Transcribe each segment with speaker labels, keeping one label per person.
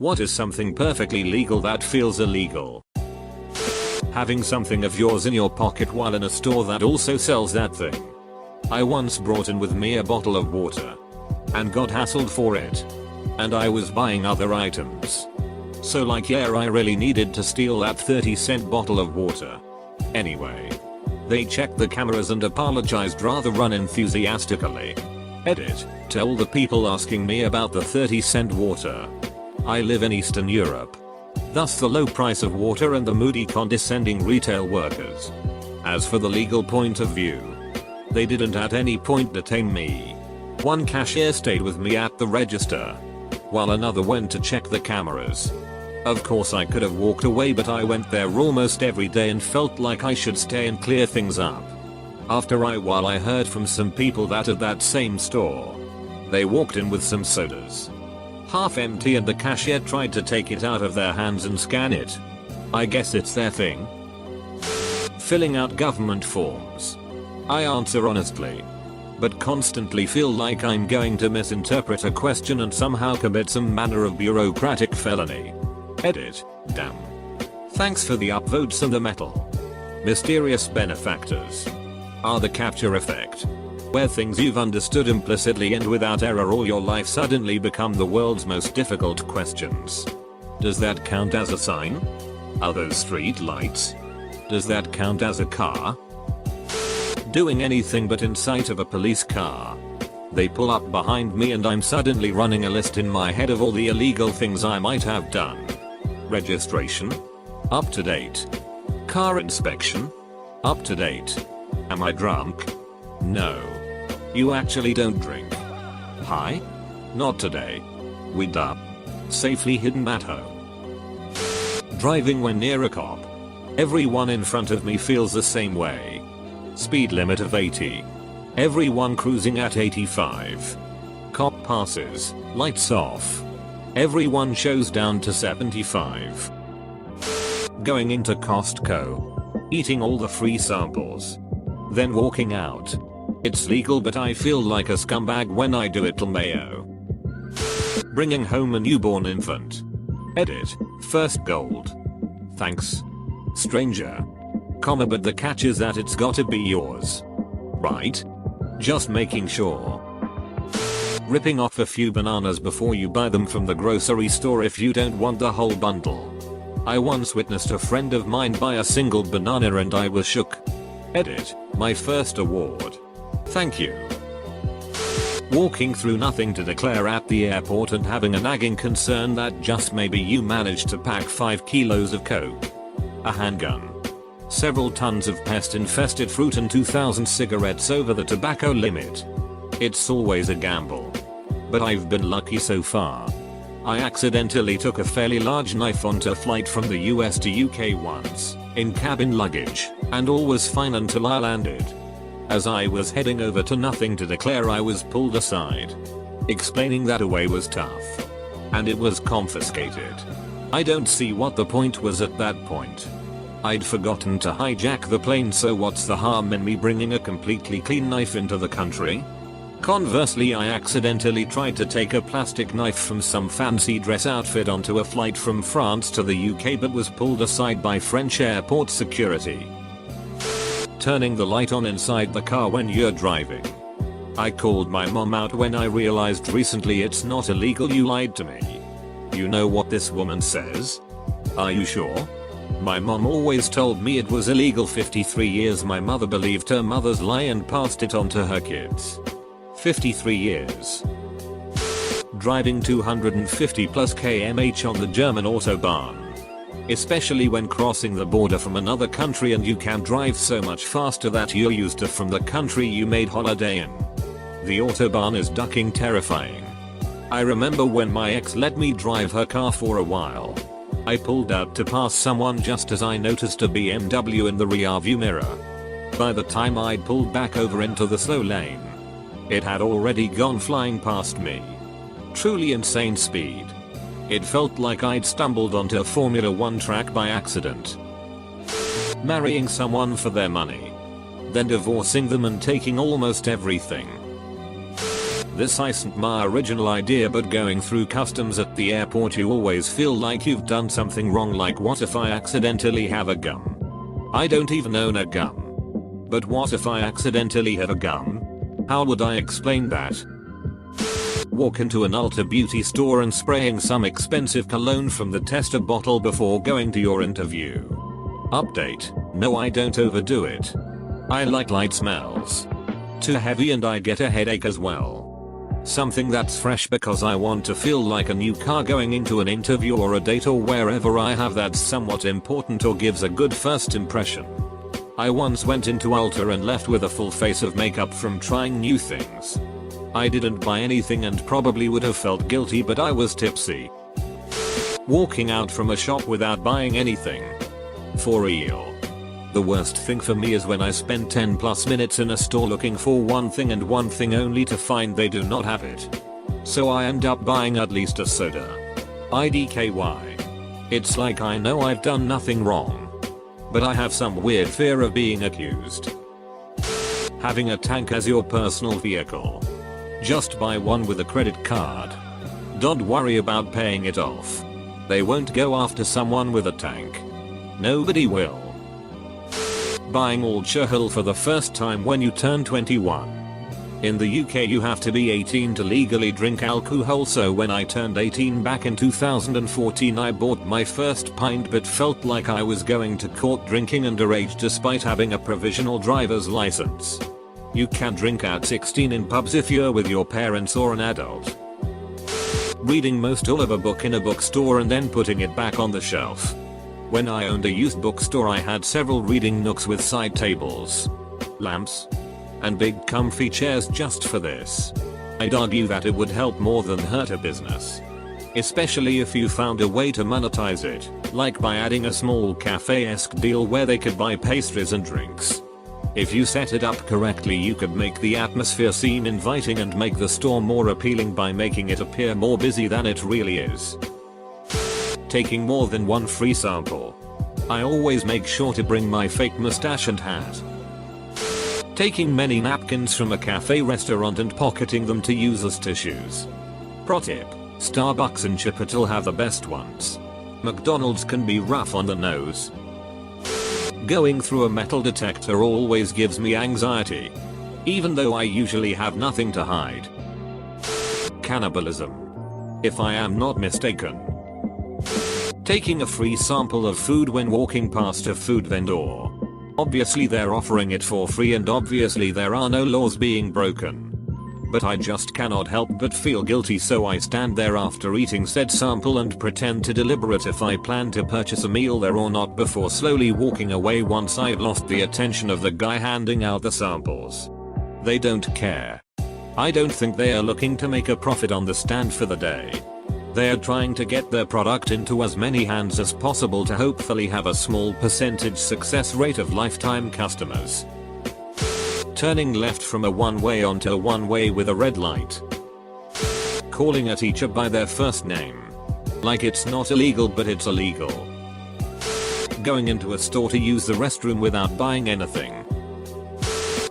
Speaker 1: What is something perfectly legal that feels illegal? Having something of yours in your pocket while in a store that also sells that thing. I once brought in with me a bottle of water and got hassled for it. And I was buying other items. So like, yeah, I really needed to steal that 30-cent bottle of water. Anyway, they checked the cameras and apologized rather unenthusiastically. Edit, tell the people asking me about the 30-cent water. I live in Eastern Europe. Thus the low price of water and the moody condescending retail workers. As for the legal point of view, they didn't at any point detain me. One cashier stayed with me at the register, while another went to check the cameras. Of course I could have walked away, but I went there almost every day and felt like I should stay and clear things up. After a while I heard from some people that at that same store, they walked in with some sodas, half empty, and the cashier tried to take it out of their hands and scan it. I guess it's their thing. Filling out government forms. I answer honestly, but constantly feel like I'm going to misinterpret a question and somehow commit some manner of bureaucratic felony. Edit, damn. Thanks for the upvotes and the metal. Mysterious benefactors are the capture effect, where things you've understood implicitly and without error all your life suddenly become the world's most difficult questions. Does that count as a sign? Are those street lights? Does that count as a car? Doing anything but in sight of a police car. They pull up behind me and I'm suddenly running a list in my head of all the illegal things I might have done. Registration? Up to date. Car inspection? Up to date. Am I drunk? No. You actually don't drink. High? Not today. Weed up. Safely hidden at home. Driving when near a cop. Everyone in front of me feels the same way. Speed limit of 80. Everyone cruising at 85. Cop passes, lights off. Everyone shows down to 75. Going into Costco. Eating all the free samples. Then walking out. It's legal, but I feel like a scumbag when I do it. Mayo. Bringing home a newborn infant. Edit, first gold. Thanks, stranger. Comma, but the catch is that it's gotta be yours. Right? Just making sure. Ripping off a few bananas before you buy them from the grocery store if you don't want the whole bundle. I once witnessed a friend of mine buy a single banana and I was shook. Edit, my first award. Thank you. Walking through nothing to declare at the airport and having a nagging concern that just maybe you managed to pack 5 kilos of coke, a handgun, several tons of pest-infested fruit and 2,000 cigarettes over the tobacco limit. It's always a gamble. But I've been lucky so far. I accidentally took a fairly large knife onto a flight from the US to UK once, in cabin luggage, and all was fine until I landed. As I was heading over to nothing to declare, I was pulled aside. Explaining that away was tough. And it was confiscated. I don't see what the point was at that point. I'd forgotten to hijack the plane, so what's the harm in me bringing a completely clean knife into the country? Conversely, I accidentally tried to take a plastic knife from some fancy dress outfit onto a flight from France to the UK but was pulled aside by French airport security. Turning the light on inside the car when you're driving. I called my mom out when I realized recently it's not illegal. You lied to me. You know what this woman says? Are you sure? My mom always told me it was illegal. 53 years my mother believed her mother's lie and passed it on to her kids. 53 years. Driving 250 plus km/h on the German autobahn. Especially when crossing the border from another country and you can drive so much faster that you're used to from the country you made holiday in. The autobahn is ducking terrifying. I remember when my ex let me drive her car for a while. I pulled out to pass someone just as I noticed a BMW in the rearview mirror. By the time I'd pulled back over into the slow lane, it had already gone flying past me. Truly insane speed. It felt like I'd stumbled onto a Formula 1 track by accident. Marrying someone for their money. Then divorcing them and taking almost everything. This isn't my original idea, but going through customs at the airport you always feel like you've done something wrong, like what if I accidentally have a gun? I don't even own a gun. But what if I accidentally have a gun? How would I explain that? Walk into an Ulta Beauty store and spraying some expensive cologne from the tester bottle before going to your interview. Update: no, I don't overdo it. I like light smells. Too heavy and I get a headache as well. Something that's fresh because I want to feel like a new car going into an interview or a date or wherever I have that's somewhat important or gives a good first impression. I once went into Ulta and left with a full face of makeup from trying new things. I didn't buy anything and probably would have felt guilty, but I was tipsy. Walking out from a shop without buying anything. For real. The worst thing for me is when I spend 10+ minutes in a store looking for one thing and one thing only to find they do not have it. So I end up buying at least a soda. IDKY. It's like I know I've done nothing wrong, but I have some weird fear of being accused. Having a tank as your personal vehicle. Just buy one with a credit card. Don't worry about paying it off. They won't go after someone with a tank. Nobody will. Buying alcohol for the first time when you turn 21. In the UK you have to be 18 to legally drink alcohol, so when I turned 18 back in 2014 I bought my first pint but felt like I was going to court drinking underage despite having a provisional driver's license. You can drink at 16 in pubs if you're with your parents or an adult. Reading most all of a book in a bookstore and then putting it back on the shelf. When I owned a used bookstore I had several reading nooks with side tables, lamps, and big comfy chairs just for this. I'd argue that it would help more than hurt a business. Especially if you found a way to monetize it, like by adding a small cafe-esque deal where they could buy pastries and drinks. If you set it up correctly you could make the atmosphere seem inviting and make the store more appealing by making it appear more busy than it really is. Taking more than one free sample. I always make sure to bring my fake mustache and hat. Taking many napkins from a cafe restaurant and pocketing them to use as tissues. Pro tip: Starbucks and Chipotle have the best ones. McDonald's can be rough on the nose. Going through a metal detector always gives me anxiety, even though I usually have nothing to hide. Cannibalism. If I am not mistaken. Taking a free sample of food when walking past a food vendor. Obviously they're offering it for free and obviously there are no laws being broken. But I just cannot help but feel guilty, so I stand there after eating said sample and pretend to deliberate if I plan to purchase a meal there or not before slowly walking away once I've lost the attention of the guy handing out the samples. They don't care. I don't think they are looking to make a profit on the stand for the day. They are trying to get their product into as many hands as possible to hopefully have a small percentage success rate of lifetime customers. Turning left from a one-way onto a one-way with a red light. Calling a teacher by their first name. Like it's not illegal but it's illegal. Going into a store to use the restroom without buying anything.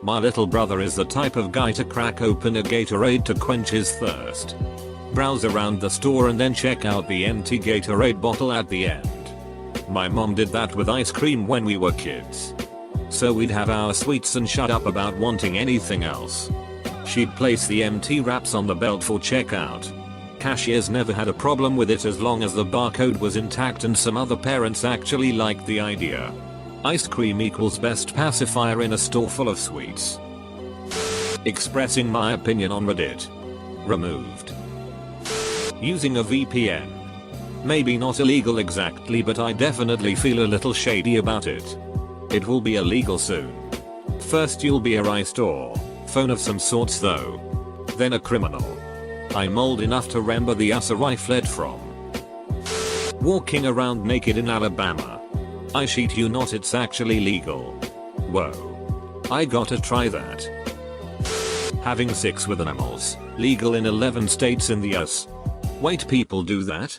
Speaker 1: My little brother is the type of guy to crack open a Gatorade to quench his thirst. Browse around the store and then check out the empty Gatorade bottle at the end. My mom did that with ice cream when we were kids. So we'd have our sweets and shut up about wanting anything else. She'd place the empty wraps on the belt for checkout. Cashiers never had a problem with it as long as the barcode was intact, and some other parents actually liked the idea. Ice cream equals best pacifier in a store full of sweets. Expressing my opinion on Reddit. Removed. Using a VPN. Maybe not illegal exactly, but I definitely feel a little shady about it. It will be illegal soon. First you'll be a heist or phone of some sorts though. Then a criminal. I'm old enough to remember the USA I fled from. Walking around naked in Alabama. I shit you not, it's actually legal. Whoa. I gotta try that. Having sex with animals. Legal in 11 states in the US. Wait, people do that?